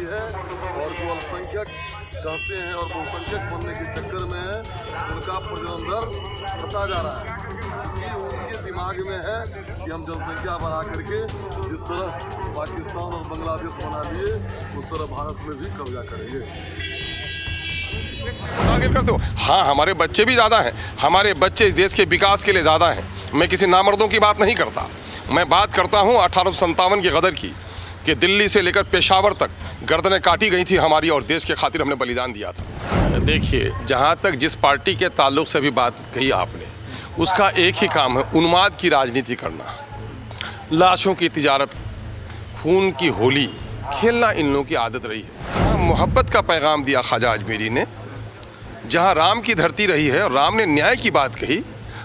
दी है, और जो अल्पसंख्यक कहते हैं और बहुसंख्यक बनने के चक्कर में उनका प्रजनन बढ़ता जा रहा है, क्योंकि उनके दिमाग में है कि हम जनसंख्या बढ़ा करके जिस तरह पाकिस्तान और बांग्लादेश बना लिए उस तरह भारत में भी कब्जा करेंगे। टारगेट करते हो? हाँ, हमारे बच्चे भी ज़्यादा हैं, हमारे बच्चे इस देश के विकास के लिए ज़्यादा हैं। मैं किसी नामर्दों की बात नहीं करता, मैं बात करता हूँ 1857 की गदर की, कि दिल्ली से लेकर पेशावर तक गर्दनें काटी गई थी हमारी, और देश के खातिर हमने बलिदान दिया था। देखिए, जहाँ तक जिस पार्टी के ताल्लुक से भी बात कही आपने, उसका एक ही काम है, उन्माद की राजनीति करना, लाशों की तिजारत, खून की होली खेलना इन लोगों की आदत रही है। जहाँ मोहब्बत का पैगाम दिया ख्वाजा अजमेरी ने, जहाँ राम की धरती रही है और राम ने न्याय की बात कही,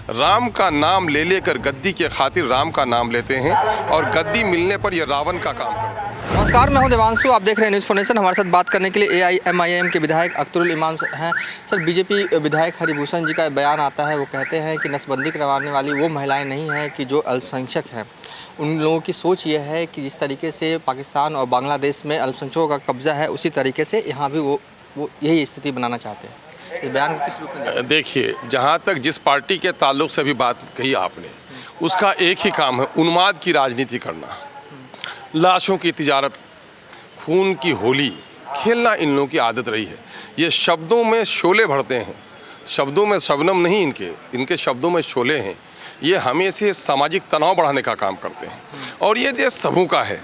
राम का नाम ले लेकर गद्दी के खातिर राम का नाम लेते हैं, और गद्दी मिलने पर ये रावण का काम करते हैं। नमस्कार, मैं हूं देवांशु, आप देख रहे हैं न्यूज़ फाउंडेशन। हमारे साथ बात करने के लिए AIMIM के विधायक अख्तरुल इमाम हैं। सर, बीजेपी विधायक हरिभूषण जी का बयान आता है, वो कहते हैं कि नसबंदी करवाने वाली वो महिलाएं नहीं हैं कि जो अल्पसंख्यक हैं। उन लोगों की सोच ये है कि जिस तरीके से पाकिस्तान और बांग्लादेश में अल्पसंख्यकों का कब्जा है, उसी तरीके से यहाँ भी वो यही स्थिति बनाना चाहते हैं। इस बयान को किस रूप में? देखिए, जहाँ तक जिस पार्टी के ताल्लुक से भी बात कही आपने, उसका एक ही काम है, उन्माद की राजनीति करना, लाशों की तिजारत, खून की होली खेलना इन लोगों की आदत रही है। ये शब्दों में शोले भरते हैं, शब्दों में शबनम नहीं, इनके शब्दों में शोले हैं। ये हमेशा सामाजिक तनाव बढ़ाने का काम करते हैं, और ये देश सबों का है।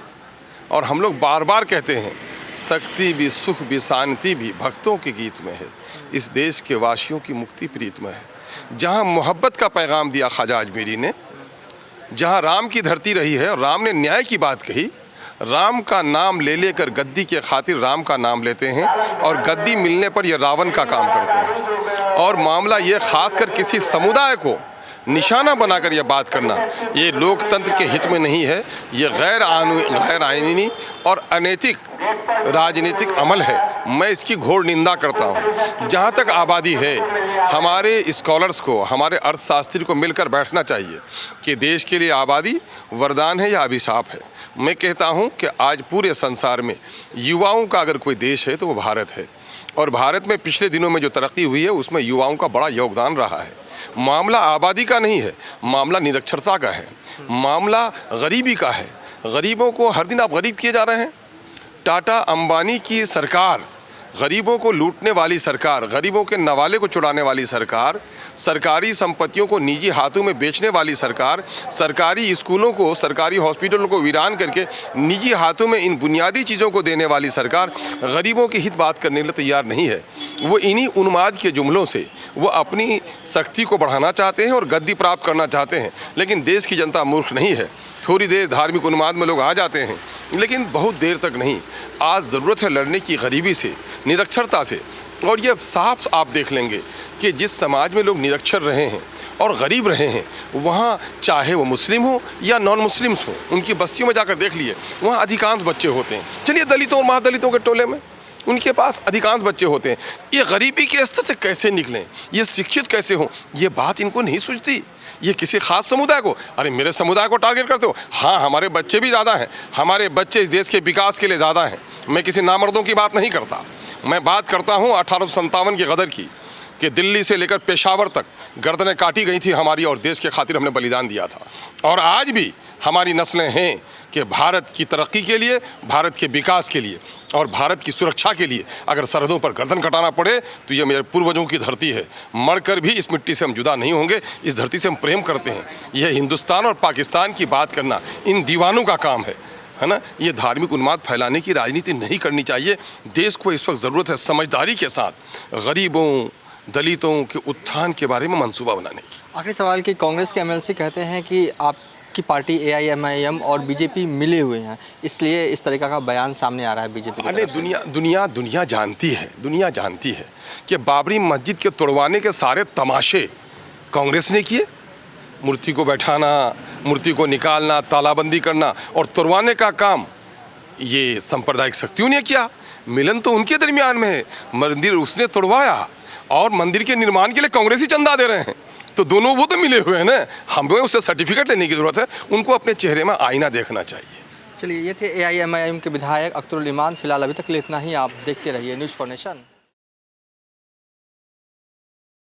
और हम लोग बार बार कहते हैं, शक्ति भी, सुख भी, शांति भी भक्तों के गीत में है, इस देश के वासियों की मुक्ति प्रीत में है। जहाँ मोहब्बत का पैगाम दिया ख्वाजा अजमेरी ने, जहाँ राम की धरती रही है और राम ने न्याय की बात कही, राम का नाम ले लेकर गद्दी के खातिर राम का नाम लेते हैं, और गद्दी मिलने पर यह रावण का काम करते हैं। और मामला ये खासकर किसी समुदाय को निशाना बनाकर यह बात करना, ये लोकतंत्र के हित में नहीं है। ये गैर आईनी और अनैतिक राजनीतिक अमल है। मैं इसकी घोर निंदा करता हूँ। जहाँ तक आबादी है, हमारे स्कॉलर्स को, हमारे अर्थशास्त्री को मिलकर बैठना चाहिए कि देश के लिए आबादी वरदान है या अभिशाप है। मैं कहता हूँ कि आज पूरे संसार में युवाओं का अगर कोई देश है तो वो भारत है, और भारत में पिछले दिनों में जो तरक्की हुई है उसमें युवाओं का बड़ा योगदान रहा है। मामला आबादी का नहीं है, मामला निरक्षरता का है, मामला गरीबी का है। गरीबों को हर दिन आप गरीब किए जा रहे हैं। टाटा अंबानी की सरकार, गरीबों को लूटने वाली सरकार, गरीबों के नवाले को चुराने वाली सरकार, सरकारी संपत्तियों को निजी हाथों में बेचने वाली सरकार, सरकारी स्कूलों को, सरकारी हॉस्पिटलों को वीरान करके निजी हाथों में इन बुनियादी चीज़ों को देने वाली सरकार गरीबों की हित बात करने के लिए तैयार नहीं है। वो इन्हीं उन्माद के जुमलों से वो अपनी शक्ति को बढ़ाना चाहते हैं और गद्दी प्राप्त करना चाहते हैं। लेकिन देश की जनता मूर्ख नहीं है। थोड़ी देर धार्मिक उन्माद में लोग आ जाते हैं, लेकिन बहुत देर तक नहीं। आज ज़रूरत है लड़ने की गरीबी से, निरक्षरता से। और ये साफ आप देख लेंगे कि जिस समाज में लोग निरक्षर रहे हैं और गरीब रहे हैं, वहाँ चाहे वो मुस्लिम हो या नॉन मुस्लिम्स हो, उनकी बस्तियों में जाकर देख लिए, वहाँ अधिकांश बच्चे होते हैं। चलिए, दलितों और महादलितों के टोले में उनके पास अधिकांश बच्चे होते हैं। ये गरीबी के स्तर से कैसे निकलें, ये शिक्षित कैसे हों, ये बात इनको नहीं सूझती। ये किसी खास समुदाय को, अरे मेरे समुदाय को टारगेट करते हो? हाँ, हमारे बच्चे भी ज़्यादा हैं, हमारे बच्चे इस देश के विकास के लिए ज़्यादा हैं। मैं किसी नामर्दों की बात नहीं करता, मैं बात करता हूँ 1857 की गदर की, कि दिल्ली से लेकर पेशावर तक गर्दनें काटी गई थी हमारी, और देश के खातिर हमने बलिदान दिया था। और आज भी हमारी नस्लें हैं कि भारत की तरक्की के लिए, भारत के विकास के लिए और भारत की सुरक्षा के लिए अगर सरहदों पर गर्दन कटाना पड़े तो ये मेरे पूर्वजों की धरती है। मरकर भी इस मिट्टी से हम जुदा नहीं होंगे, इस धरती से हम प्रेम करते हैं। यह हिंदुस्तान और पाकिस्तान की बात करना इन दीवानों का काम है ना। ये धार्मिक उन्माद फैलाने की राजनीति नहीं करनी चाहिए। देश को इस वक्त ज़रूरत है समझदारी के साथ गरीबों, दलितों के उत्थान के बारे में मंसूबा बनाने की। आखिरी सवाल कि कांग्रेस के MLC कहते हैं कि आपकी पार्टी AIMIM और बीजेपी मिले हुए हैं, इसलिए इस तरीका का बयान सामने आ रहा है बीजेपी। अरे दुनिया जानती है कि बाबरी मस्जिद के तोड़वाने के सारे तमाशे कांग्रेस ने किए। मूर्ति को बैठाना, मूर्ति को निकालना, तालाबंदी करना और तोड़वाने का काम ये सांप्रदायिक शक्तियों ने किया। मिलन तो उनके दरमियान में है। मंदिर उसने तोड़वाया और मंदिर के निर्माण के लिए कांग्रेसी चंदा दे रहे हैं, तो दोनों वो तो मिले हुए हैं ना। हमें उससे सर्टिफिकेट लेने की ज़रूरत है। उनको अपने चेहरे में आईना देखना चाहिए। चलिए, ये थे AIMIM के विधायक अख्तरुल ईमान। फिलहाल अभी तक के लिए इतना ही। आप देखते रहिए न्यूज़ फॉर नेशन।